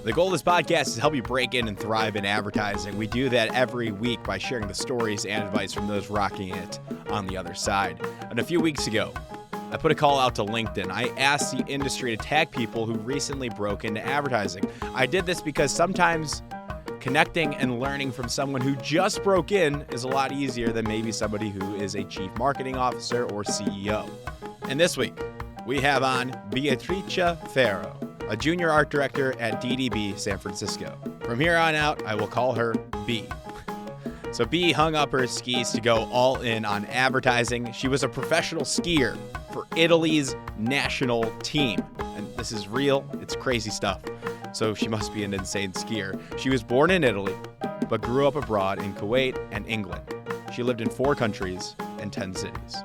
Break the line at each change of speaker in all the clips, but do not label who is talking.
The goal of this podcast is to help you break in and thrive in advertising. We do that every week by sharing the stories and advice from those rocking it on the other side. And a few weeks ago, I put a call out to LinkedIn. I asked the industry to tag people who recently broke into advertising. I did this because sometimes connecting and learning from someone who just broke in is a lot easier than maybe somebody who is a chief marketing officer or CEO. And this week, we have on Beatrice Ferro, a junior art director at DDB San Francisco. From here on out, I will call her B. So B hung up her skis to go all in on advertising. She was a professional skier for Italy's national team. And this is real, it's crazy stuff. So she must be an insane skier. She was born in Italy, but grew up abroad in Kuwait and England. She lived in 4 countries and 10 cities.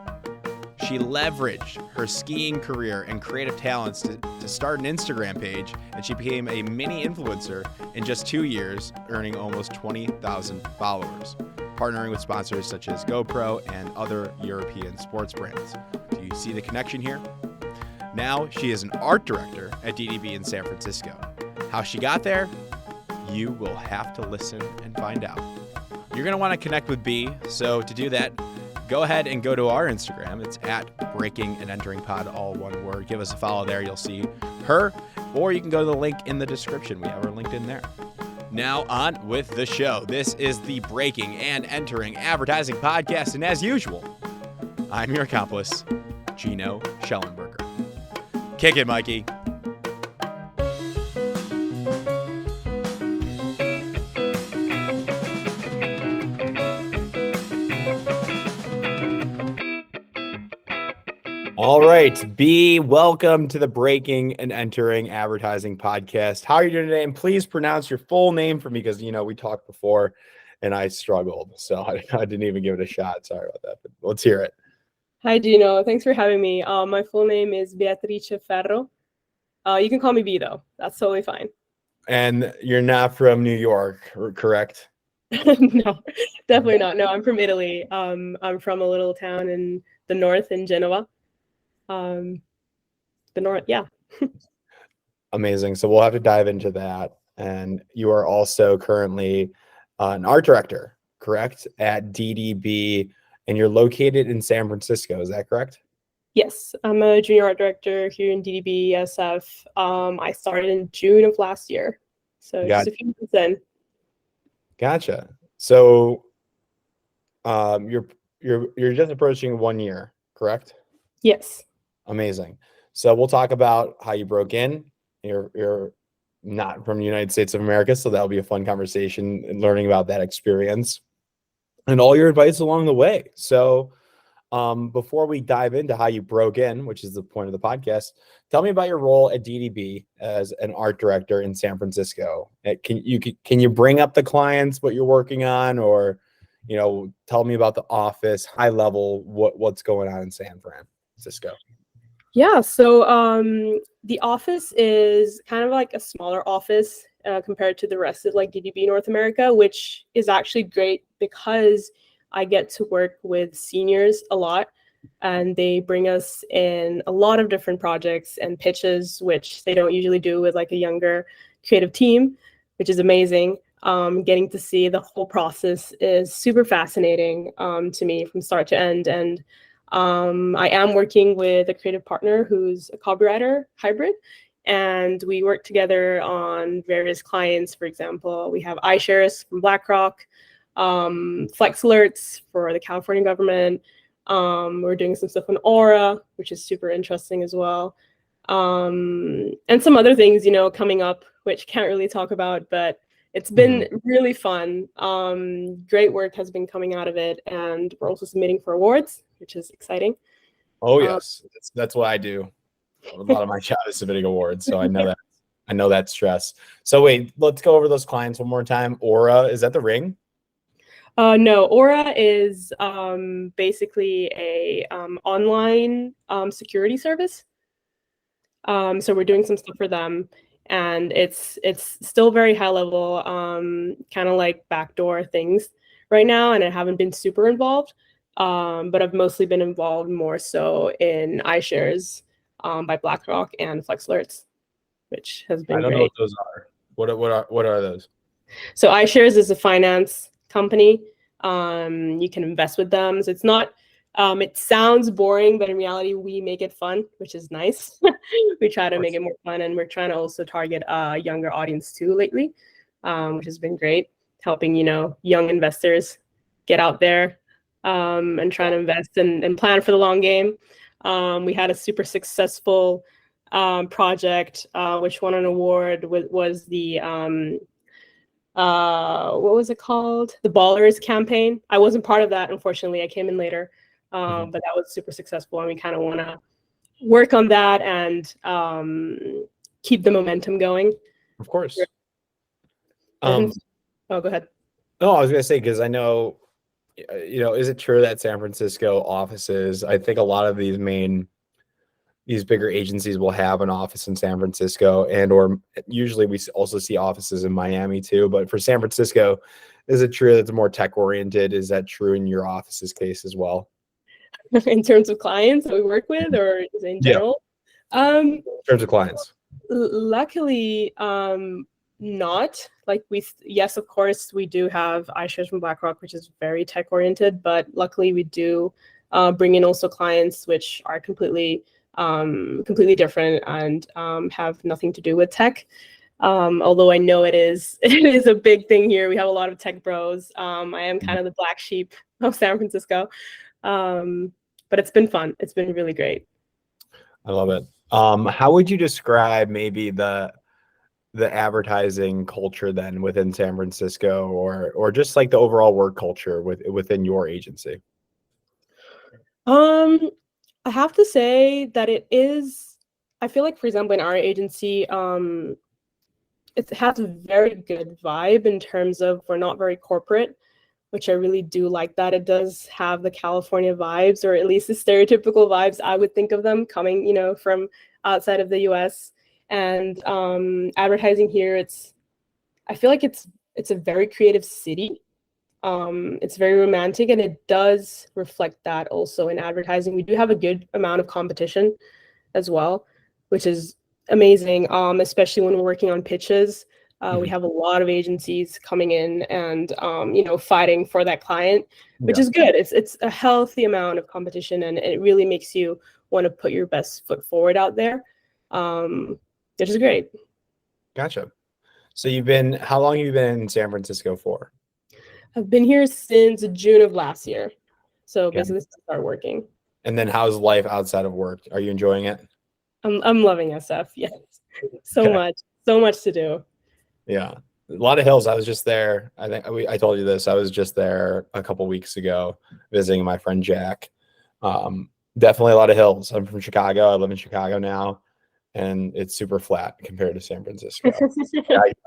She leveraged her skiing career and creative talents to start an Instagram page, and she became a mini influencer in just 2 years, earning almost 20,000 followers, partnering with sponsors such as GoPro and other European sports brands. Do you see the connection here? Now she is an art director at DDB in San Francisco. How she got there, you will have to listen and find out. You're going to want to connect with B, so to do that, go ahead and go to our Instagram. It's at Breaking and Entering Pod, all one word. Give us a follow there. You'll see her, or you can go to the link in the description. We have her LinkedIn there. Now on with the show. This is the Breaking and Entering Advertising Podcast, and as usual, I'm your accomplice, Gino Schellenberger. Kick it, Mikey. All right, B, welcome to the Breaking and Entering Advertising Podcast. How are you doing today? And please pronounce your full name for me because, we talked before and I struggled. So I didn't even give it a shot. Sorry about that, but let's hear it.
Hi, Gino. Thanks for having me. My full name is Beatrice Ferro. You can call me B, though. That's totally fine.
And you're not from New York, correct?
No, definitely not. No, I'm from Italy. I'm from a little town in the north in Genoa. The north, yeah.
Amazing. So we'll have to dive into that. And you are also currently an art director, correct, at DDB, and you're located in San Francisco. Is that correct?
Yes, I'm a junior art director here in DDB SF. I started in June of last year, so just a few months in. Gotcha.
So, you're just approaching 1 year, correct?
Yes.
Amazing. So we'll talk about how you broke in. You're not from the United States of America, so that'll be a fun conversation and learning about that experience and all your advice along the way. So before we dive into how you broke in, which is the point of the podcast, tell me about your role at DDB as an art director in San Francisco. Can you bring up the clients, what you're working on, or tell me about the office, high level, what's going on in San Francisco?
Yeah, so the office is kind of like a smaller office compared to the rest of DDB North America, which is actually great because I get to work with seniors a lot, and they bring us in a lot of different projects and pitches, which they don't usually do with a younger creative team, which is amazing. Getting to see the whole process is super fascinating to me from start to end. And I am working with a creative partner who's a copywriter hybrid, and we work together on various clients. For example, we have iShares from BlackRock, Flex Alerts for the California government. We're doing some stuff on Aura, which is super interesting as well. And some other things, coming up, which can't really talk about, but it's been really fun. Great work has been coming out of it, and we're also submitting for awards, which is exciting.
Oh yes, that's what I do. A lot of my job is submitting awards, so I know that. I know that stress. So wait, let's go over those clients one more time. Aura, is that the ring?
No, Aura is basically a online security service. So we're doing some stuff for them. And it's still very high level, kind of like backdoor things right now, and I haven't been super involved, but I've mostly been involved more so in iShares by BlackRock and Flex Alerts, which has been great.
I don't know what those are.
What are those?
So iShares is a finance company. You can invest with them. So it's not, it sounds boring, but in reality, we make it fun, which is nice. We try to make it more fun, and we're trying to also target a younger audience too lately, which has been great, helping, young investors get out there and trying to invest and plan for the long game. We had a super successful project, which won an award, was the what was it called? The Ballers campaign. I wasn't part of that, unfortunately. I came in later, but that was super successful, and we kind of want to work on that and keep the momentum going.
Of course.
Oh, go ahead.
No, I was gonna say, because I know, is it true that San Francisco offices? I think a lot of these bigger agencies will have an office in San Francisco, or usually we also see offices in Miami too. But for San Francisco, is it true that it's more tech oriented? Is that true in your office's case as well?
In terms of clients that we work with, or in general?
In terms of clients.
Luckily, not. Like yes, of course, we do have iShares from BlackRock, which is very tech oriented, but luckily we do bring in also clients which are completely different and have nothing to do with tech. Although I know it is a big thing here. We have a lot of tech bros. I am kind of the black sheep of San Francisco. But it's been fun. It's been really great.
I love it. How would you describe maybe the advertising culture then within San Francisco, or just like the overall work culture within your agency?
I have to say that it is, I feel like, for example, in our agency, it has a very good vibe in terms of we're not very corporate, which I really do like that. It does have the California vibes, or at least the stereotypical vibes I would think of them coming, from outside of the US. And advertising here, I feel like it's a very creative city. It's very romantic, and it does reflect that also in advertising. We do have a good amount of competition as well, which is amazing, especially when we're working on pitches. We have a lot of agencies coming in and fighting for that client, which is good. It's a healthy amount of competition, and it really makes you want to put your best foot forward out there, which is great.
Gotcha. So how long have you been in San Francisco for?
I've been here since June of last year. So basically since I started working.
And then how's life outside of work? Are you enjoying it?
I'm loving SF. Yes. So much to do.
Yeah. A lot of hills. I was just there. I think I told you this. I was just there a couple weeks ago visiting my friend Jack. Definitely a lot of hills. I'm from Chicago. I live in Chicago now, and it's super flat compared to San Francisco.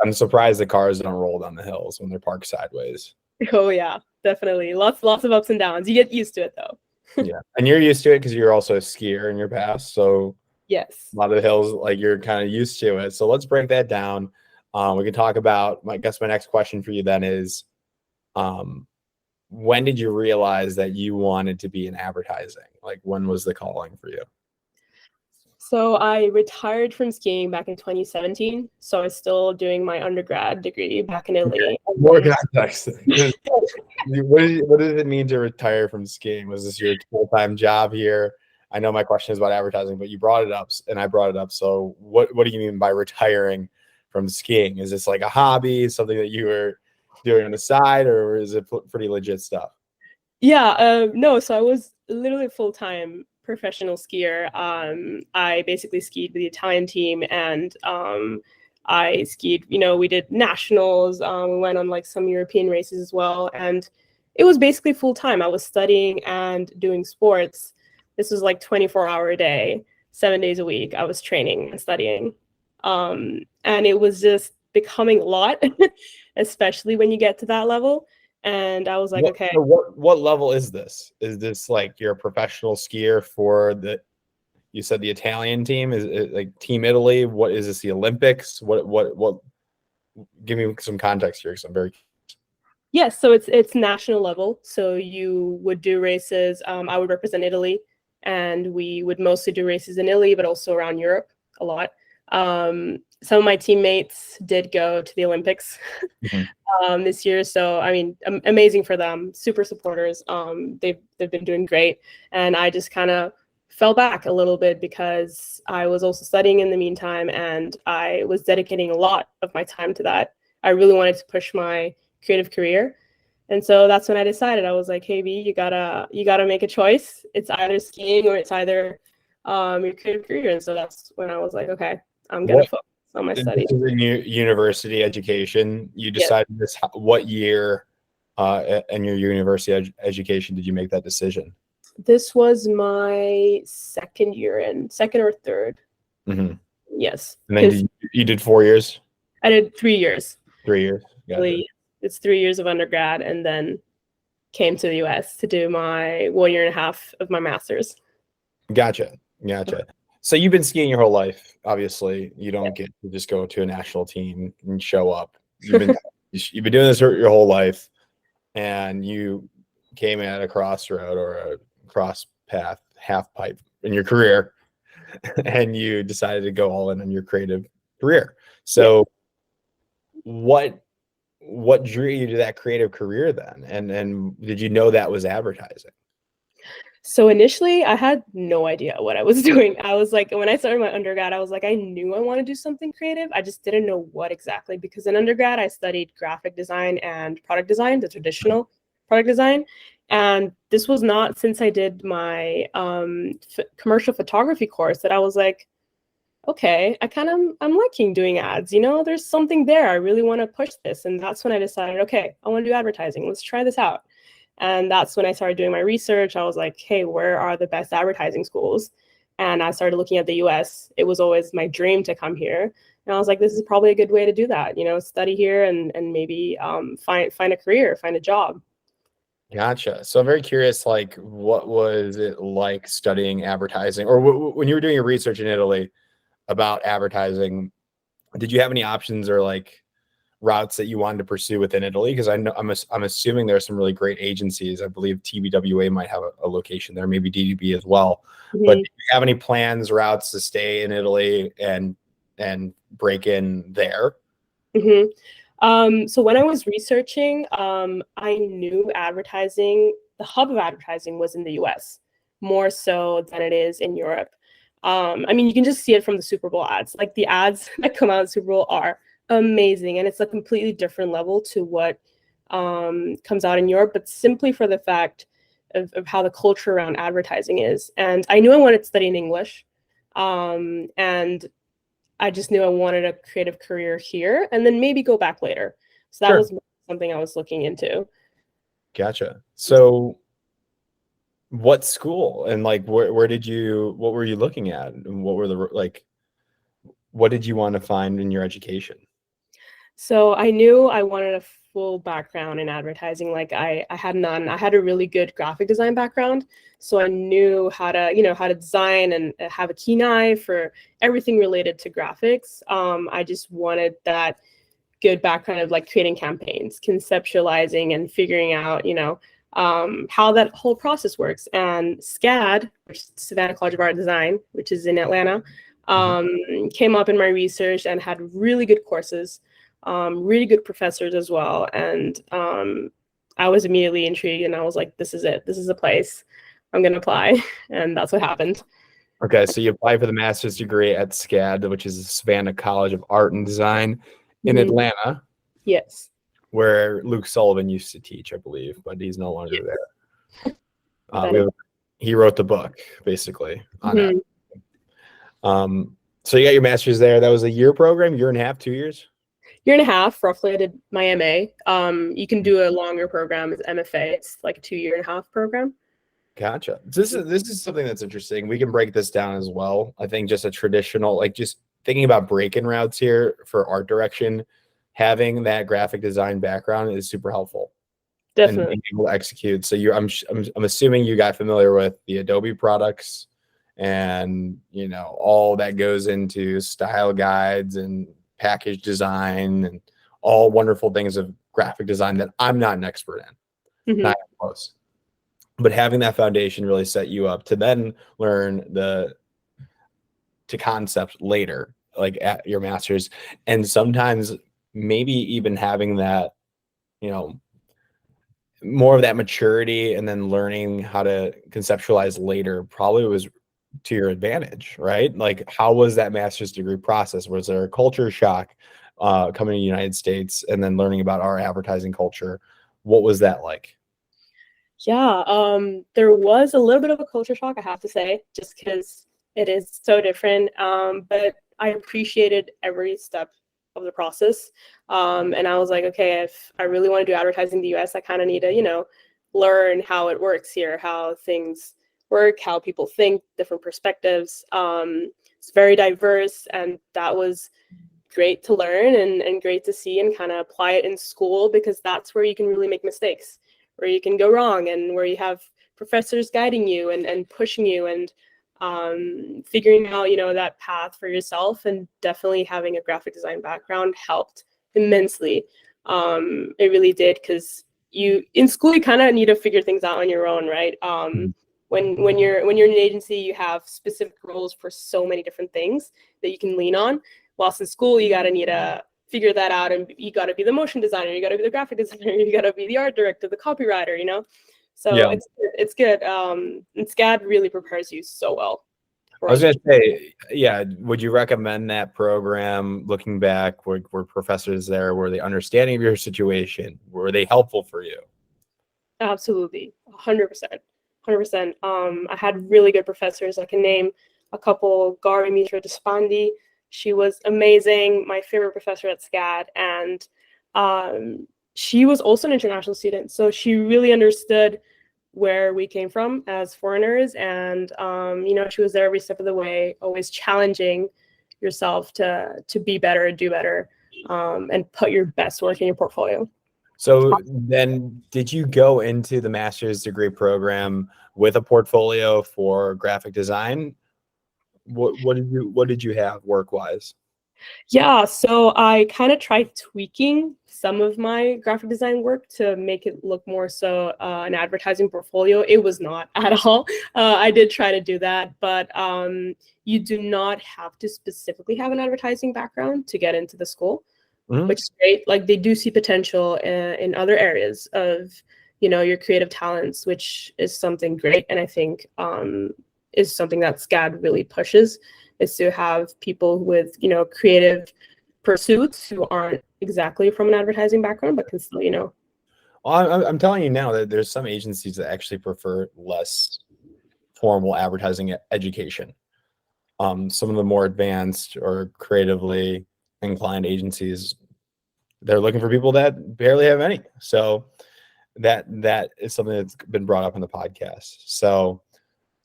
I'm surprised the cars don't roll down the hills when they're parked sideways.
Oh yeah, definitely. Lots of ups and downs. You get used to it though.
Yeah, and you're used to it because you're also a skier in your past. So
yes,
a lot of the hills, like, you're kind of used to it. So let's break that down. We can talk about. I guess my next question for you then is, when did you realize that you wanted to be in advertising? Like, when was the calling for you?
So I retired from skiing back in 2017. So I was still doing my undergrad degree back in Italy.
Okay. More context. What does it mean to retire from skiing? Was this your full-time job here? I know my question is about advertising, but you brought it up and I brought it up. So what do you mean by retiring from skiing? Is this like a hobby, something that you were doing on the side, or is it pretty legit stuff?
Yeah, no, so I was literally a full-time professional skier. I basically skied with the Italian team, and I skied, we did nationals. We went on like some European races as well. And it was basically full-time. I was studying and doing sports. This was like 24-hour a day, 7 days a week. I was training and studying. And it was just becoming a lot, especially when you get to that level. And I was like, okay.
So what level is this? Is this like you're a professional skier for you said the Italian team? Is it like Team Italy? What is this, the Olympics? What give me some context here, because I'm very.
Yes, so it's national level. So you would do races. I would represent Italy, and we would mostly do races in Italy, but also around Europe a lot. Some of my teammates did go to the Olympics
Mhm.
this year. So, I mean, amazing for them. Super supporters. They've been doing great. And I just kind of fell back a little bit because I was also studying in the meantime, and I was dedicating a lot of my time to that. I really wanted to push my creative career. And so that's when I decided. I was like, hey, B, you gotta make a choice. It's either skiing or it's either your creative career. And so that's when I was like, okay, I'm gonna
What
focus on my
this
studies.
is in university education. You
Yes.
decided this. What year in your university education did you make that decision?
This was my second or third.
Mm-hmm.
Yes.
And then you did 4 years,
I did 3 years.
3 years. Gotcha.
It's 3 years of undergrad, and then came to the US to do my 1 year and a half of my master's.
Gotcha. So you've been skiing your whole life. Obviously, you don't
Yeah.
get to just go to a national team and show up. You've been you've been doing this your whole life, and you came at a crossroad or a cross path, half pipe in your career, and you decided to go all in on your creative career. So, what drew you to that creative career then? And did you know that was advertising?
So initially, I had no idea what I was doing. I was like, when I started my undergrad, I was like, I knew I want to do something creative. I just didn't know what exactly, because in undergrad, I studied graphic design and product design, the traditional product design. And this was not since I did my commercial photography course that I was like, okay, I'm liking doing ads. There's something there. I really want to push this. And that's when I decided, okay, I want to do advertising. Let's try this out. And that's when I started doing my research. I was like, hey, where are the best advertising schools? And I started looking at the US. It was always my dream to come here. And I was like, this is probably a good way to do that, study here and maybe find a career, find a job.
Gotcha. So I'm very curious, like, what was it like studying advertising, or when you were doing your research in Italy about advertising? Did you have any options or like routes that you wanted to pursue within Italy? Because I'm assuming there are some really great agencies. I believe TBWA might have a location there, maybe DDB as well.
Mm-hmm.
But do you have any plans, routes to stay in Italy and break in there?
Mm-hmm. So when I was researching, I knew advertising, the hub of advertising was in the US, more so than it is in Europe. I mean, you can just see it from the Super Bowl ads. Like the ads that come out of the Super Bowl are amazing, and it's a completely different level to what comes out in Europe, but simply for the fact of how the culture around advertising is. And I knew I wanted to study in English, and I just knew I wanted a creative career here and then maybe go back later. So that was something I was looking into.
Gotcha. So what school and like what were you looking at, and what were what did you want to find in your education?
So I knew I wanted a full background in advertising. Like I had none. I had a really good graphic design background. So I knew how to design and have a keen eye for everything related to graphics. I just wanted that good background of like creating campaigns, conceptualizing and figuring out, how that whole process works. And SCAD, which is Savannah College of Art and Design, which is in Atlanta, came up in my research and had really good courses, really good professors as well. And I was immediately intrigued, and I was like, this is it. This is the place. I'm going to apply. And that's what happened.
Okay, so you applied for the master's degree at SCAD, which is the Savannah College of Art and Design in Atlanta.
Yes.
Where Luke Sullivan used to teach, I believe, but he's no longer there. He wrote the book, basically, on it. So you got your master's there. That was a year program, year and a half, 2 years?
Year and a half, roughly. I did my MA. You can do a longer program as MFA. It's like a 2.5 year program.
Gotcha. This is something that's interesting. We can break this down as well. I think just a traditional, like just thinking about break-in routes here for art direction, having that graphic design background is super helpful.
Definitely.
And being able to execute. So I'm assuming you got familiar with the Adobe products and all that goes into style guides and package design and all wonderful things of graphic design that I'm not an expert in. Not even close. But having that foundation really set you up to then learn to concept later like at your master's, and sometimes maybe even having that, you know, more of that maturity and then learning how to conceptualize later probably was to your advantage, right? Like, how was that master's degree process? Was there a culture shock coming to the United States and then learning about our advertising culture? What was that like?
Yeah, there was a little bit of a culture shock, I have to say, just because it is so different. But I appreciated every step of the process. And I was like, okay, if I really want to do advertising in the US, I kind of need to, you know, learn how it works here, how things work, how people think, different perspectives. It's very diverse, and that was great to learn and great to see and kind of apply it in school, because that's where you can really make mistakes, where you can go wrong, and where you have professors guiding you and pushing you, and figuring out, you know, that path for yourself. And definitely having a graphic design background helped immensely. It really did, because you in school you kind of need to figure things out on your own, right? When you're in an agency, you have specific roles for so many different things that you can lean on. Whilst in school, you need to figure that out, and you got to be the motion designer, you got to be the graphic designer, you got to be the art director, the copywriter, you know. So
Yeah.
It's good. And SCAD really prepares you so well.
I was going to say, yeah, would you recommend that program? Looking back, were professors there? Were they understanding of your situation? Were they helpful for you?
Absolutely, 100%, 100%. I had really good professors. I can name a couple. Gari Mitra Despandi, she was amazing, my favorite professor at SCAD, and she was also an international student, so she really understood where we came from as foreigners, and you know, she was there every step of the way, always challenging yourself to be better, do better, and put your best work in your portfolio.
So then, did you go into the master's degree program with a portfolio for graphic design? What did you have work-wise?
Yeah, so I kind of tried tweaking some of my graphic design work to make it look more so an advertising portfolio. It was not at all. I did try to do that, but you do not have to specifically have an advertising background to get into the school, which is great. Like, they do see potential in other areas of, you know, your creative talents, which is something great, and I think is something that SCAD really pushes, is to have people with, you know, creative pursuits who aren't exactly from an advertising background, but can still, you know.
Well, I'm telling you now that there's some agencies that actually prefer less formal advertising education. Some of the more advanced or creatively inclined agencies, they're looking for people that barely have any. So that is something that's been brought up in the podcast. So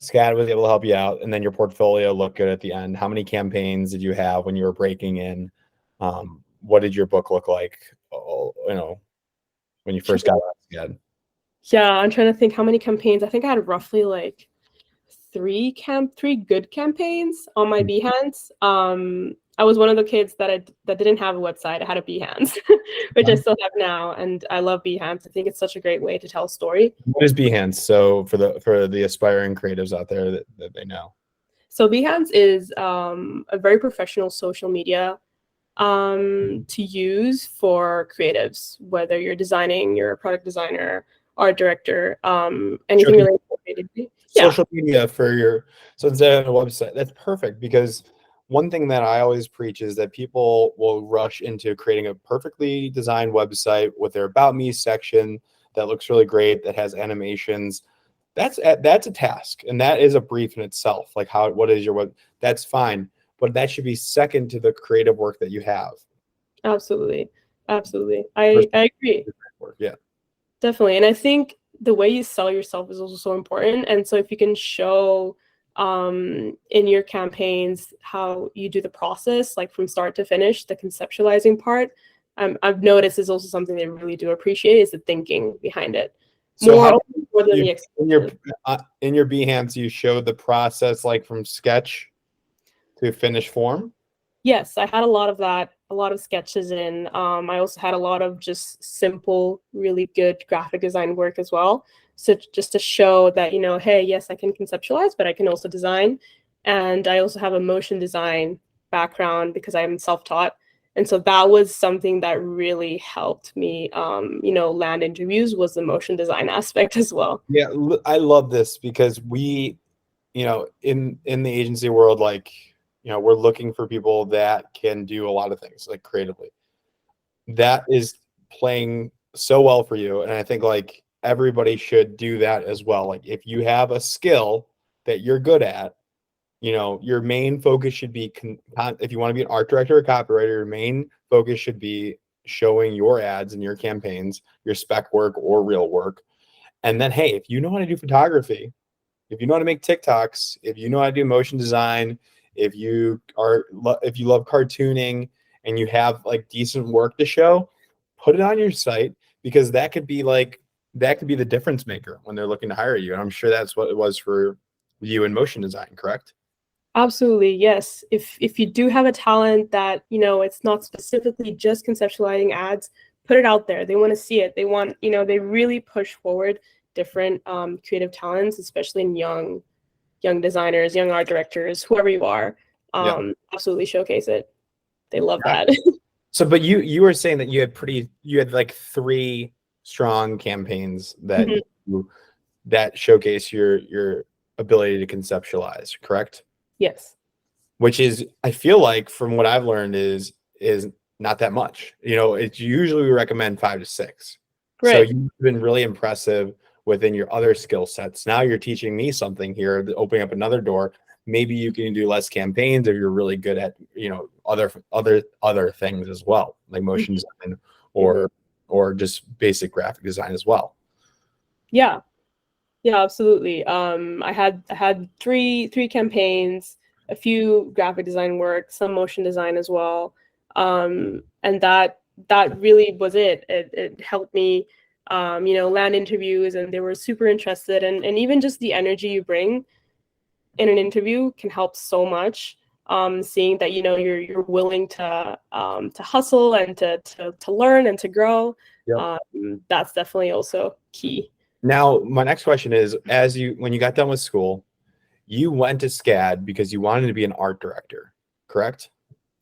SCAD was able to help you out, and then your portfolio looked good at the end. How many campaigns did you have when you were breaking in? What did your book look like, you know, when you first got out of SCAD?
Yeah, I'm trying to think how many campaigns. I think I had roughly like three good campaigns on my Behance. I was one of the kids that didn't have a website. I had a Behance, which I still have now, and I love Behance. I think it's such a great way to tell a story.
What is Behance? So for the aspiring creatives out there that they know.
So Behance is a very professional social media to use for creatives, whether you're designing, you're a product designer, art director, anything related to creativity.
Social media so instead of a website, that's perfect, because one thing that I always preach is that people will rush into creating a perfectly designed website with their About Me section that looks really great, that has animations. That's a task, and that is a brief in itself. Like, what is your web? That's fine, but that should be second to the creative work that you have.
Absolutely. I agree.
Yeah,
definitely. And I think the way you sell yourself is also so important. And so if you can show in your campaigns how you do the process, like from start to finish, the conceptualizing part, I've noticed is also something they really do appreciate, is the thinking behind it.
So
more than the
in your Behance, you showed the process, like from sketch to finish form?
Yes, I had a lot of that, a lot of sketches in. I also had a lot of just simple, really good graphic design work as well. So just to show that, you know, hey, yes, I can conceptualize, but I can also design. And I also have a motion design background because I'm self-taught. And so that was something that really helped me, land interviews, was the motion design aspect as well.
Yeah, I love this because we, in the agency world, like, we're looking for people that can do a lot of things, like, creatively. That is playing so well for you, and I think, like, everybody should do that as well. Like, if you have a skill that you're good at, your main focus should be, if you want to be an art director or copywriter, your main focus should be showing your ads and your campaigns, your spec work or real work. And then, hey, if you know how to do photography, if you know how to make TikToks, if you know how to do motion design, if you love cartooning and you have like decent work to show, put it on your site, because that could be the difference maker when they're looking to hire you. And I'm sure that's what it was for you in motion design, correct?
Absolutely, yes. If you do have a talent that, it's not specifically just conceptualizing ads, put it out there. They want to see it. They want, they really push forward different creative talents, especially in young designers, young art directors, whoever you are. Absolutely showcase it. They love that.
So, but you were saying that you had like 3 strong campaigns that that showcase your ability to conceptualize, correct?
Yes.
Which is, I feel like, from what I've learned, is not that much. It's usually we recommend 5 to 6.
Right.
So you've been really impressive within your other skill sets. Now you're teaching me something here, opening up another door. Maybe you can do less campaigns if you're really good at, other things as well, like motion design or just basic graphic design as well.
Yeah. Yeah, absolutely. I had three campaigns, a few graphic design work, some motion design as well. And that really was it. It helped me, land interviews, and they were super interested. And even just the energy you bring in an interview can help so much. Seeing that, you're willing to hustle and to learn and to grow.
Yep.
That's definitely also key.
Now, my next question is, when you got done with school, you went to SCAD because you wanted to be an art director, correct?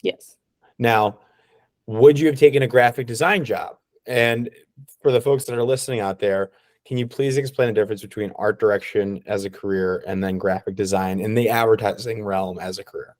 Yes.
Now, would you have taken a graphic design job? And for the folks that are listening out there, can you please explain the difference between art direction as a career and then graphic design in the advertising realm as a career?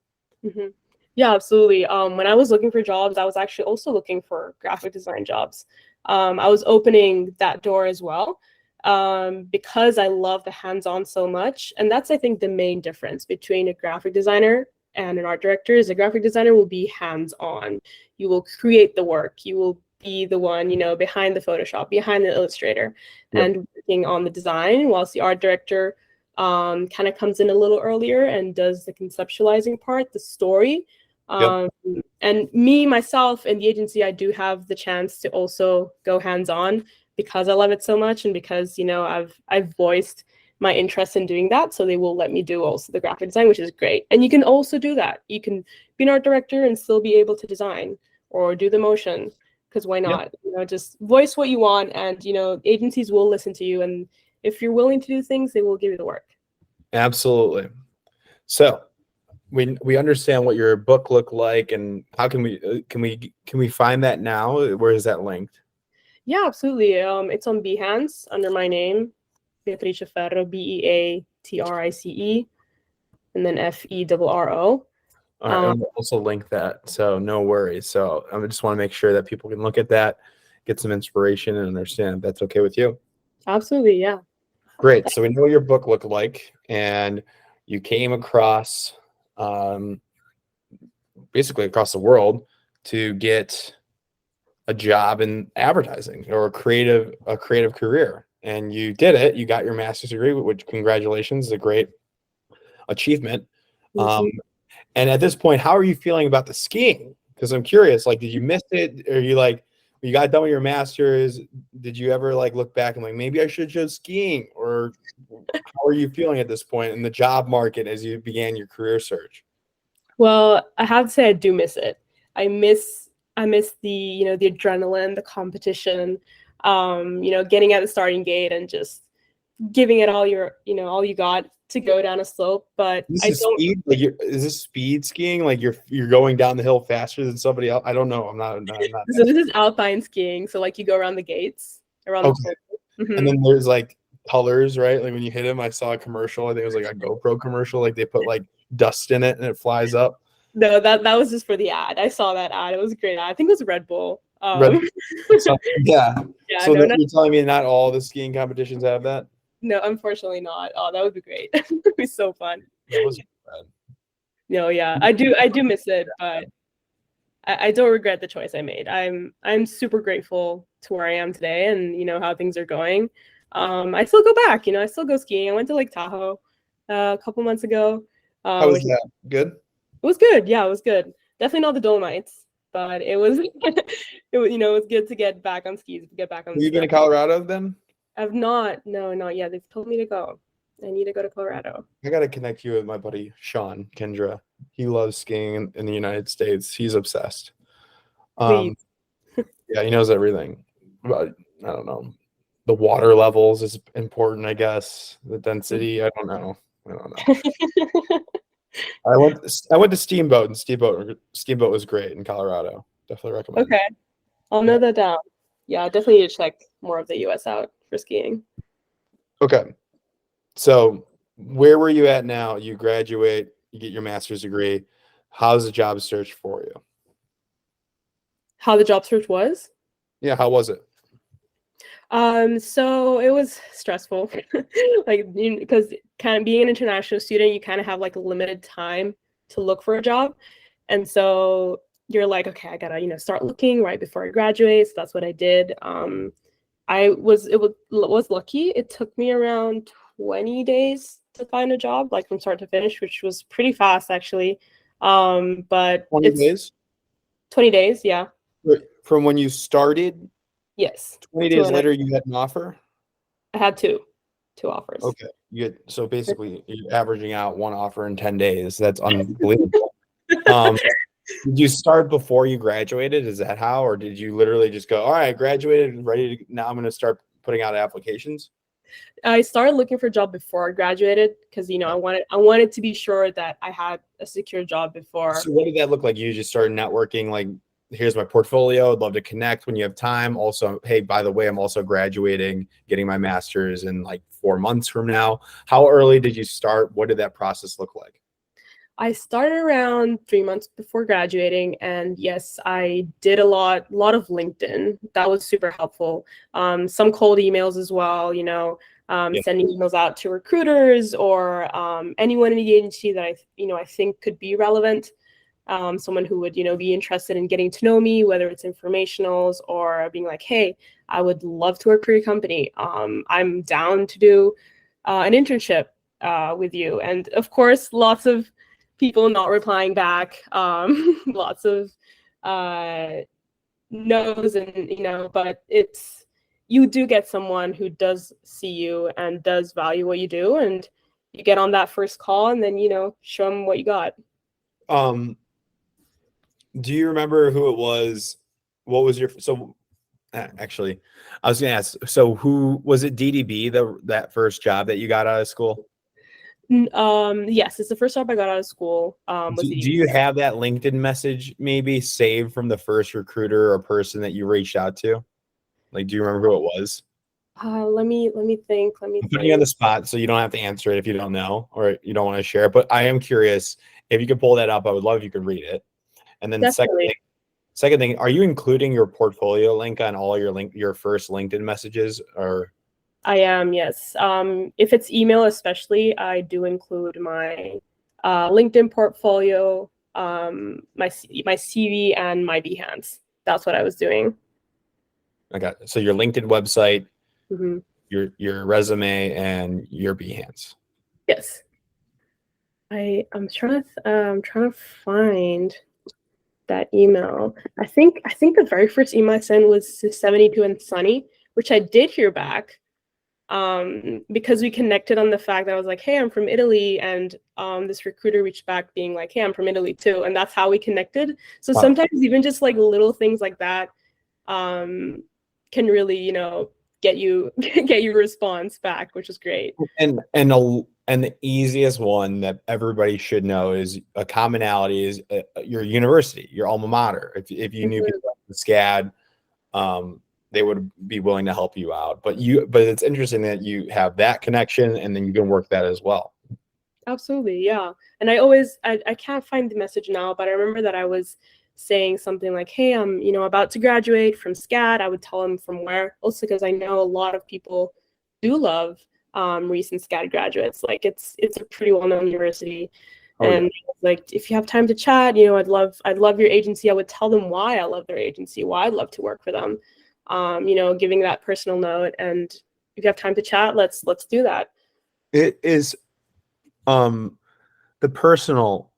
Mm-hmm. Yeah, absolutely. When I was looking for jobs, I was actually also looking for graphic design jobs. I was opening that door as well. Because I love the hands-on so much. And that's, I think, the main difference between a graphic designer and an art director is a graphic designer will be hands-on. You will create the work. You will be the one, behind the Photoshop, behind the Illustrator, and working on the design, whilst the art director kind of comes in a little earlier and does the conceptualizing part, the story. And myself, in the agency, I do have the chance to also go hands-on, because I love it so much, and because I've voiced my interest in doing that, so they will let me do also the graphic design, which is great. And you can also do that. You can be an art director and still be able to design or do the motion, because why not? Just voice what you want, and agencies will listen to you, and if you're willing to do things, they will give you the work.
Absolutely. So we understand what your book looked like, and how can we find that now? Where is that linked?
Yeah, absolutely. It's on Behance under my name, Beatrice Ferro, Beatrice, and then Ferro.
All right, and we'll also link that, so no worries. So I just want to make sure that people can look at that, get some inspiration, and understand if that's okay with you.
Absolutely, yeah.
Great. So we know what your book looked like, and you came across, basically across the world, to get a job in advertising or a creative career, and you did it. You got your master's degree, which, congratulations, is a great achievement. And at this point, how are you feeling about the skiing? Because I'm curious, like, did you miss it? Or you when you got done with your master's, did you ever look back and maybe I should chose skiing? Or how are you feeling at this point in the job market as you began your career search?
Well, I have to say I do miss it. I miss the the adrenaline, the competition, getting at the starting gate and just giving it all all you got to go down a slope. But
This
I
is
don't.
speed. Like, is this speed skiing? Like you're going down the hill faster than somebody else? I don't know. I'm not.
So this is alpine skiing. So like you go around the gates, around the
Okay.
pole.
And then there's like colors, right? Like when you hit them, I saw a commercial. I think it was like a GoPro commercial. Like they put like dust in it and it flies up.
No, that was just for the ad. I saw that ad. It was a great ad. I think it was Red Bull.
Red- So, yeah.
Yeah,
So
no,
you're telling me not all the skiing competitions have that?
no, unfortunately not. Oh, that would be great. It'd be so fun.
That was bad.
No, yeah, I do miss it, but I don't regret the choice I made. I'm super grateful to where I am today and how things are going. I still go back, I still go skiing. I went to Lake Tahoe a couple months ago.
How was that? Good?
It was good. Yeah, it was good. Definitely not the Dolomites, but it was it was good to get back on skis, get back on
Have you been to Colorado then?
I've not. No, not yet. They've told me to go. I need to go to Colorado.
I gotta connect you with my buddy Sean Kendra. He loves skiing in the United States. He's obsessed.
Please.
Yeah, he knows everything. But I don't know. The water levels is important, I guess. The density, I don't know. I went to Steamboat, and Steamboat was great in Colorado. Definitely recommend.
Okay, I'll note that down. Yeah, I definitely need to check more of the U.S. out for skiing.
Okay, so where were you at now? You graduate, you get your master's degree. How's the job search for you?
How the job search was?
Yeah, how was it?
So it was stressful, like because kind of being an international student, you kind of have like a limited time to look for a job, and so you're like, okay, I gotta start looking right before I graduate. So that's what I did. I was lucky. It took me around 20 days to find a job, like from start to finish, which was pretty fast actually. But
20 days?
20 days, yeah.
From when you started?
Yes.
20 days later, you had an offer?
I had two offers.
Okay. So basically, you're averaging out one offer in 10 days. That's unbelievable. Did you start before you graduated? Is that how? Or did you literally just go, all right, graduated and ready to, now I'm going to start putting out applications?
I started looking for a job before I graduated because I wanted to be sure that I had a secure job before.
So what did that look like? You just started networking, like, here's my portfolio. I'd love to connect when you have time. Also, hey, by the way, I'm also graduating, getting my master's in like 4 months from now. How early did you start? What did that process look like?
I started around 3 months before graduating, and yes, I did a lot of LinkedIn. That was super helpful. Some cold emails as well, sending emails out to recruiters or anyone in the agency that I think could be relevant. Someone who would, be interested in getting to know me, whether it's informationals or being like, hey, I would love to work for your company. I'm down to do an internship with you. And of course, lots of people not replying back, lots of no's, and, but you do get someone who does see you and does value what you do. And you get on that first call and then, show them what you got.
Do you remember who it was? What was actually, I was going to ask, so who was it? DDB, that first job that you got out of school?
Yes, it's the first job I got out of school.
Do you have that LinkedIn message maybe saved from the first recruiter or person that you reached out to? Like, do you remember who it was?
Let me think.
I'm putting you on the spot, so you don't have to answer it if you don't know or you don't want to share it. But I am curious if you could pull that up. I would love if you could read it. And then second thing, are you including your portfolio link on all your first LinkedIn messages? Or
I am, yes. If it's email especially, I do include my LinkedIn portfolio, my CV, and my Behance. That's what I was doing.
Okay, so your LinkedIn website,
mm-hmm.
your resume, and your Behance.
Yes. I'm trying to find that email. I think the very first email I sent was to 72 and Sunny, which I did hear back. Because we connected on the fact that I was like, hey, I'm from Italy, and this recruiter reached back being like, hey, I'm from Italy too, and that's how we connected. So sometimes even just like little things like that can really, get you get your response back, which is great.
And the easiest one that everybody should know is a commonality is your university, your alma mater. If you knew people at SCAD, they would be willing to help you out. But it's interesting that you have that connection and then you can work that as well.
Absolutely, yeah. And I can't find the message now, but I remember that I was saying something like, hey, I'm about to graduate from SCAD. I would tell them from where, also because I know a lot of people do love recent SCAD graduates. Like it's a pretty well-known university. And like, if you have time to chat, I'd love your agency. I would tell them why I love their agency, why I'd love to work for them. Giving that personal note. And if you have time to chat, let's do that.
It is the personal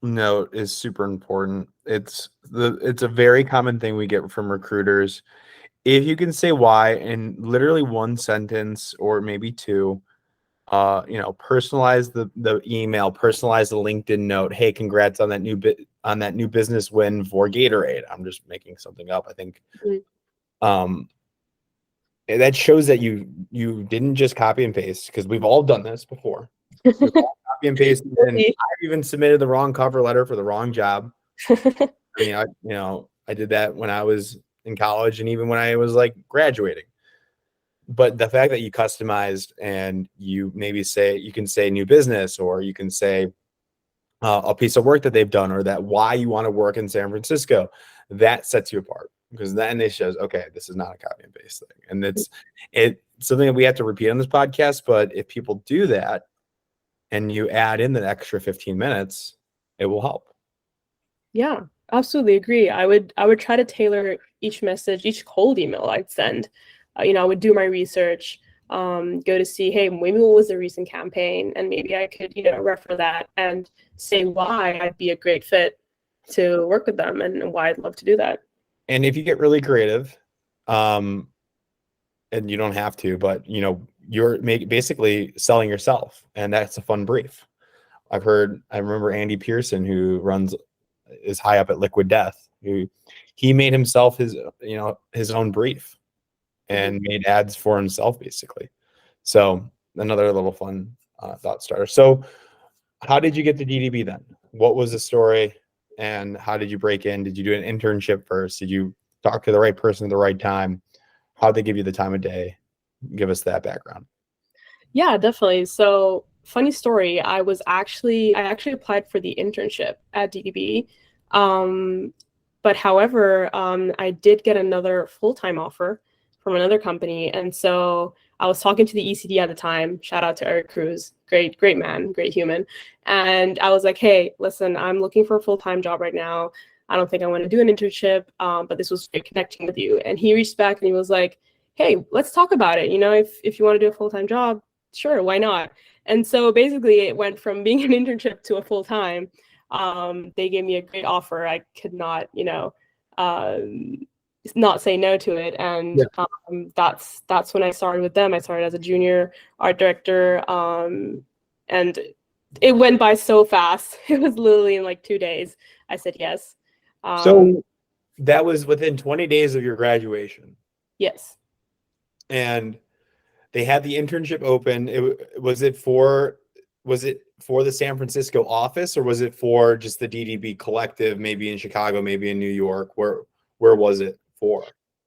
note is super important. It's a very common thing we get from recruiters. If you can say why in literally one sentence or maybe two, personalize the email, personalize the LinkedIn note. Hey, congrats on that new business win for Gatorade. I'm just making something up. I think that shows that you didn't just copy and paste, because we've all done this before. We've all copy and paste, and I've even submitted the wrong cover letter for the wrong job. I did that when I was in college and even when I was like graduating. But the fact that you customized and you maybe you can say new business, or you can say a piece of work that they've done, or that why you want to work in San Francisco, that sets you apart, because then it shows, okay, this is not a copy and paste thing. And it's something that we have to repeat on this podcast. But if people do that and you add in the extra 15 minutes, it will help.
Yeah, absolutely agree. I would try to tailor each message, each cold email I'd send. I would do my research, go to see, hey, maybe what was the recent campaign, and maybe I could, refer that and say why I'd be a great fit to work with them and why I'd love to do that.
And if you get really creative, and you don't have to, but you're basically selling yourself, and that's a fun brief. I remember Andy Pearson, who is high up at Liquid Death, he made himself his own brief and made ads for himself, basically. So another little fun thought starter. So how did you get to DDB then? What was the story, and how did you break in? Did you do an internship first? Did you talk to the right person at the right time? How'd they give you the time of day? Give us that background.
Yeah, definitely. So funny story. I actually applied for the internship at DDB. But however, I did get another full-time offer from another company. And so I was talking to the ECD at the time. Shout out to Eric Cruz. Great man, great human. And I was like, hey, listen, I'm looking for a full-time job right now. I don't think I want to do an internship, but this was great connecting with you. And he reached back and he was like, hey, let's talk about it. If you want to do a full-time job, sure, why not? And so basically it went from being an internship to a full-time. They gave me a great offer. I could not, not say no to it. And that's when I started with them. I started as a junior art director, and it went by so fast. It was literally in like 2 days. I said yes.
So that was within 20 days of your graduation.
Yes.
And they had the internship open. Was it for the San Francisco office, or was it for just the DDB collective, maybe in Chicago, maybe in New York? Where was it for?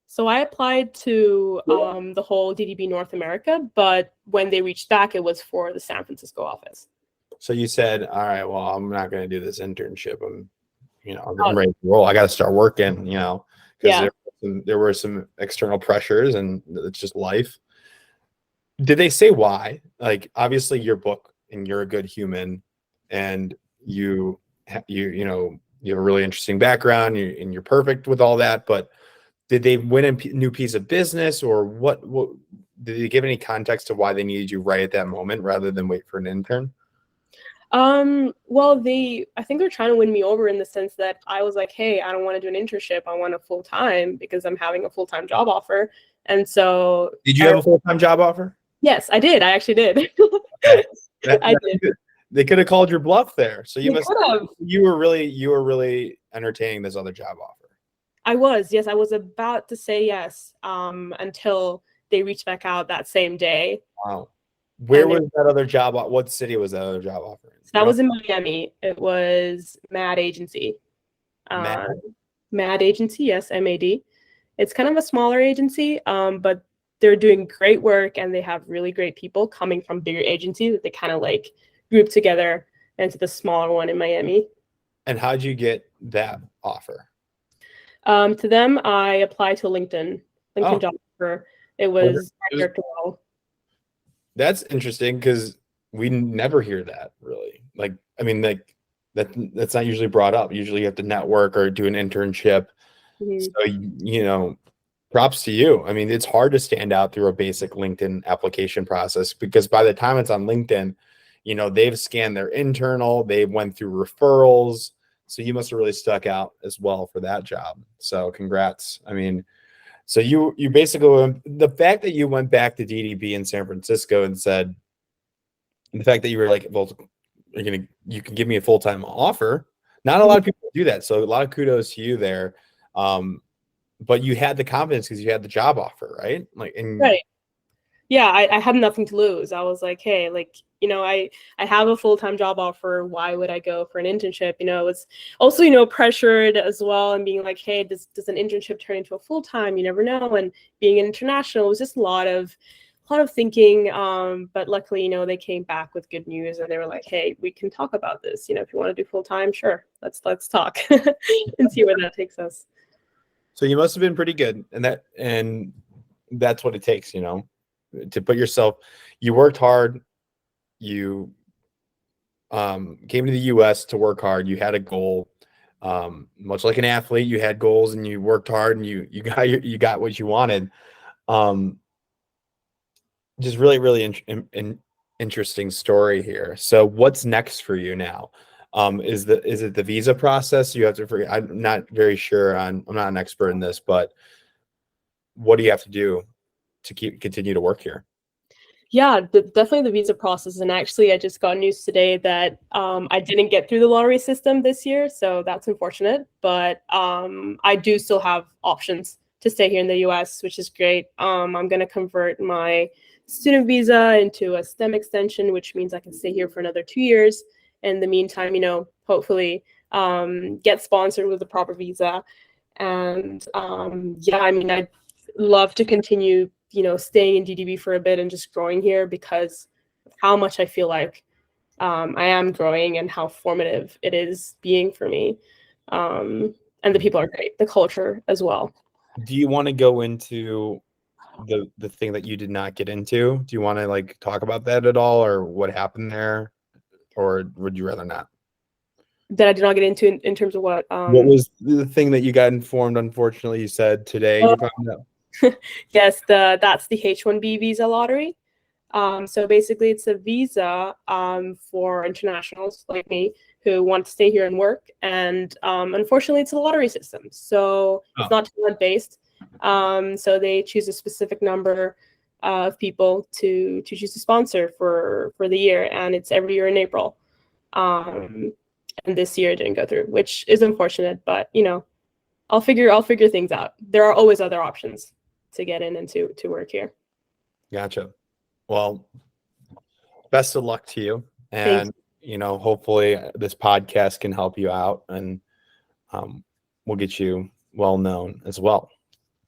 So I applied to the whole DDB North America, but when they reached back, it was for the San Francisco office.
So you said, all right, well, I'm not going to do this internship. I'm ready to roll. I got to start working, because there were some external pressures, and it's just life. Did they say why? Like, obviously your book, and you're a good human, and you have a really interesting background, and you're perfect with all that. But did they win a new piece of business, or what did they give any context to why they needed you right at that moment rather than wait for an intern?
Well, I think they're trying to win me over in the sense that I was like, hey, I don't want to do an internship. I want a full-time, because I'm having a full-time job offer. And so
did you have a full-time job offer?
Yes, I did. I actually did. I did.
They could have called your bluff there. So you were really entertaining this other job offer.
I was, yes. I was about to say yes, until they reached back out that same day.
Wow. Where was that other job? What city was that other job offering?
So that was in Miami. It was Mad Agency. Mad Agency, yes, MAD. It's kind of a smaller agency, but they're doing great work, and they have really great people coming from bigger agencies that they kind of like group together into the smaller one in Miami.
And how'd you get that offer?
To them, I applied to LinkedIn job offer. It was
That's interesting because we never hear that really. Like, I mean, like that's not usually brought up. Usually you have to network or do an internship. So, you know, props to you. I mean, it's hard to stand out through a basic LinkedIn application process because by the time it's on LinkedIn, you know, they've scanned their internal, they went through referrals. So you must have really stuck out as well for that job. So congrats. I mean, so you basically, the fact that you went back to DDB in San Francisco and said, the fact that you were like, well, you can give me a full-time offer. Not a lot of people do that. So a lot of kudos to you there. But you had the confidence because you had the job offer, right? Like,
right. Yeah, I had nothing to lose. I was like, hey, like, you know, I have a full-time job offer. Why would I go for an internship? You know, it was also, you know, pressured as well, and being like, hey, does an internship turn into a full-time? You never know. And being international, it was just a lot of thinking. But luckily, you know, they came back with good news, and they were like, hey, we can talk about this. You know, if you want to do full-time, sure, let's talk and see where that takes us.
So you must have been pretty good, and that's what it takes, you know, to put yourself. You worked hard. You came to the U.S. to work hard. You had a goal, much like an athlete. You had goals, and you worked hard, and you got what you wanted. Just really interesting story here. So what's next for you now? Is it the visa process? You have to I'm not very sure I'm not an expert in this, but what do you have to do to continue to work here?
Yeah, definitely the visa process. And actually, I just got news today that I didn't get through the lottery system this year, so that's unfortunate. But I do still have options to stay here in the U.S., which is great. I'm going to convert my student visa into a STEM extension, which means I can stay here for another 2 years. In the meantime, you know, hopefully get sponsored with the proper visa. And yeah, I mean, I'd love to continue, you know, staying in DDB for a bit and just growing here because of how much I feel like I am growing and how formative it is being for me. And the people are great, the culture as well.
Do you want to go into the thing that you did not get into? Do you want to like talk about that at all, or what happened there? Or would you rather not?
That I did not get into in terms of what?
What was the thing that you got informed? Unfortunately, you said today. You found out.
Yes, that's the H-1B visa lottery. So basically, it's a visa for internationals like me who want to stay here and work. And unfortunately, it's a lottery system, so it's not talent-based. So they choose a specific number of people to choose to sponsor for the year, and it's every year in April. And this year it didn't go through, which is unfortunate, but you know, I'll figure things out. There are always other options to get in and to work here.
Gotcha. Well, best of luck to you, and
Thanks.
You know, hopefully this podcast can help you out, and we'll get you well known as well.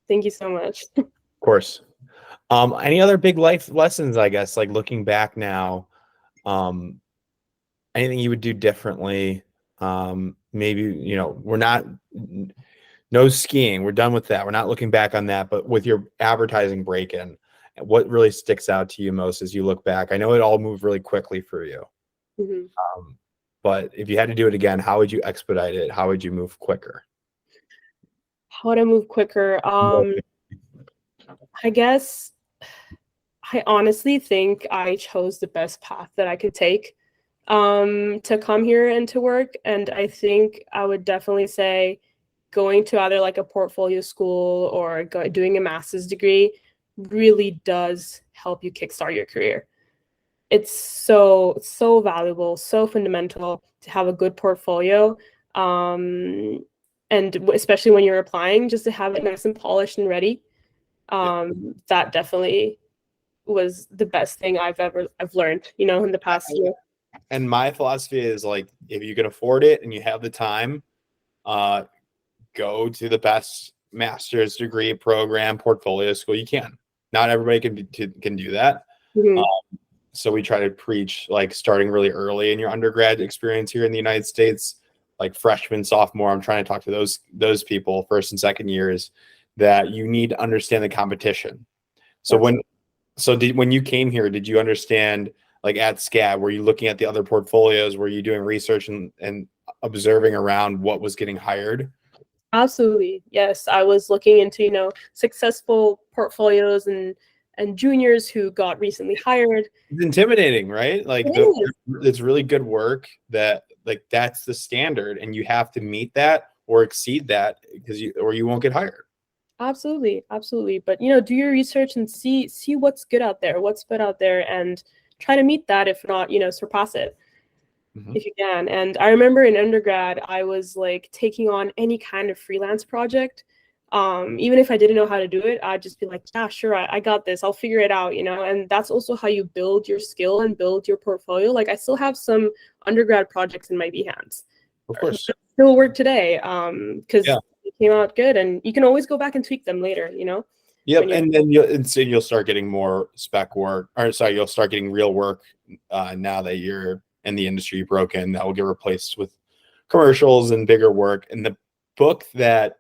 Thank you so much.
Of course. Any other big life lessons, I guess, like looking back now, anything you would do differently? Maybe, you know, no skiing. We're done with that. We're not looking back on that, but with your advertising break-in, what really sticks out to you most as you look back? I know it all moved really quickly for you.
Mm-hmm.
But if you had to do it again, how would you expedite it? How would you move quicker?
How would I move quicker? I guess I honestly think I chose the best path that I could take to come here and to work. And I think I would definitely say going to either like a portfolio school or doing a master's degree really does help you kickstart your career. It's so valuable, so fundamental to have a good portfolio. And especially when you're applying, just to have it nice and polished and ready. That definitely was the best thing I've learned, in the past year.
And my philosophy is like, if you can afford it and you have the time, go to the best master's degree program portfolio school you can. Not everybody can do that.
Mhm.
So we try to preach like starting really early in your undergrad experience here in the United States, like freshman, sophomore. I'm trying to talk to those people, first and second years, that you need to understand the competition. So when you came here, did you understand, like at SCAD, were you looking at the other portfolios? Were you doing research and observing around what was getting hired?
Absolutely. Yes. I was looking into, successful portfolios and juniors who got recently hired.
It's intimidating, right? Like
It is.
it's really good work that like that's the standard, and you have to meet that or exceed that because you won't get hired.
Absolutely. Absolutely. But, do your research and see what's good out there, what's good out there, and try to meet that, if not, surpass it.
Mhm.
If you can. And I remember in undergrad, I was like taking on any kind of freelance project. Even if I didn't know how to do it, I'd just be like, yeah, sure, I got this. I'll figure it out, And that's also how you build your skill and build your portfolio. Like I still have some undergrad projects in my Behance.
Of course.
Still work today, because
Yeah.
it came out good, and you can always go back and tweak them later,
Yep, and then you'll start getting more spec work, or sorry, you'll start getting real work now that you're in the industry you broke in. That will get replaced with commercials and bigger work. And the book that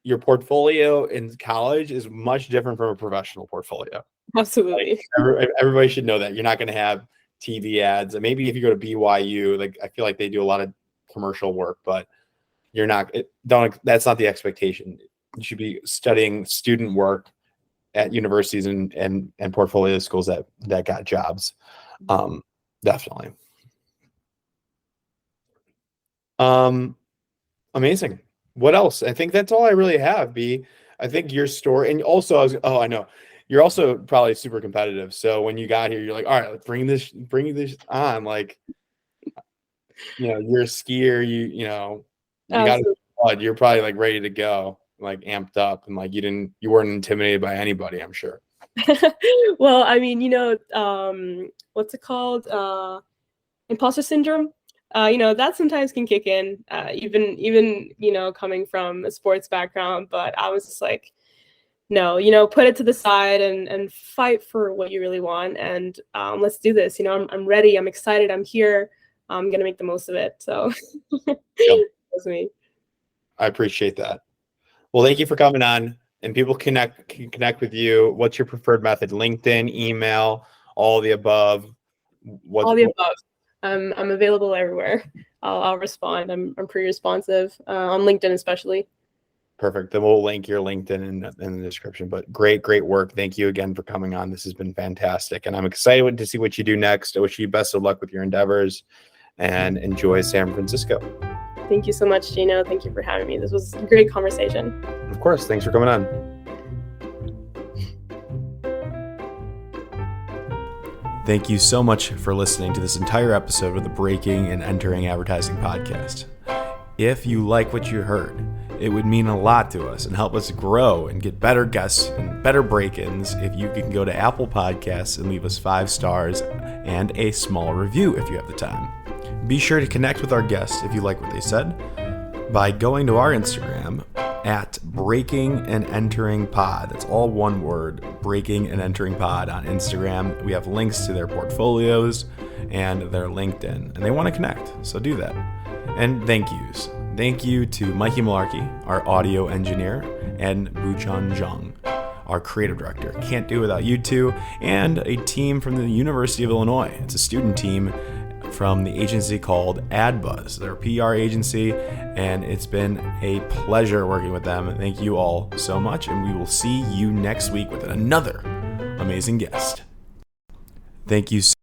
your portfolio in college is much different from a professional portfolio.
Absolutely.
Everybody should know that. You're not going to have TV ads. And maybe if you go to BYU, like I feel like they do a lot of commercial work, but you're not. That's not the expectation. You should be studying student work at universities and portfolio schools that got jobs. Definitely. Amazing. What else? I think that's all I really have, B. I think your story, and also I know you're also probably super competitive. So when you got here, you're like, all right, let's bring this on. Like, you're a skier, you got blood. You're probably like ready to go, like amped up, and like you weren't intimidated by anybody, I'm sure.
Well, I mean, what's it called? Imposter syndrome. That sometimes can kick in, even coming from a sports background. But I was just like, no, put it to the side and fight for what you really want, and let's do this. I'm ready. I'm excited. I'm here. I'm gonna make the most of it. So
Yep.
That's me.
I appreciate that. Well, thank you for coming on. And people can connect with you. What's your preferred method? LinkedIn, email, all the above.
All the above. I'm available everywhere. I'll respond. I'm pretty responsive on LinkedIn, especially.
Perfect. Then we'll link your LinkedIn in the description. But great work. Thank you again for coming on. This has been fantastic, and I'm excited to see what you do next. I wish you best of luck with your endeavors, and enjoy San Francisco.
Thank you so much, Gino. Thank you for having me. This was a great conversation.
Of course. Thanks for coming on.
Thank you so much for listening to this entire episode of the Breaking and Entering Advertising podcast. If you like what you heard, it would mean a lot to us and help us grow and get better guests and better break-ins if you can go to Apple Podcasts and leave us 5 stars and a small review if you have the time. Be sure to connect with our guests if you like what they said by going to our Instagram at Breaking and Entering Pod. That's all one word, Breaking and Entering Pod on Instagram. We have links to their portfolios and their LinkedIn, and they want to connect, so do that. And thank yous. Thank you to Mikey Malarkey, our audio engineer, and Buchan Zhang, our creative director. Can't do without you two, and a team from the University of Illinois. It's a student team from the agency called AdBuzz. They're a PR agency, and it's been a pleasure working with them. Thank you all so much, and we will see you next week with another amazing guest. Thank you so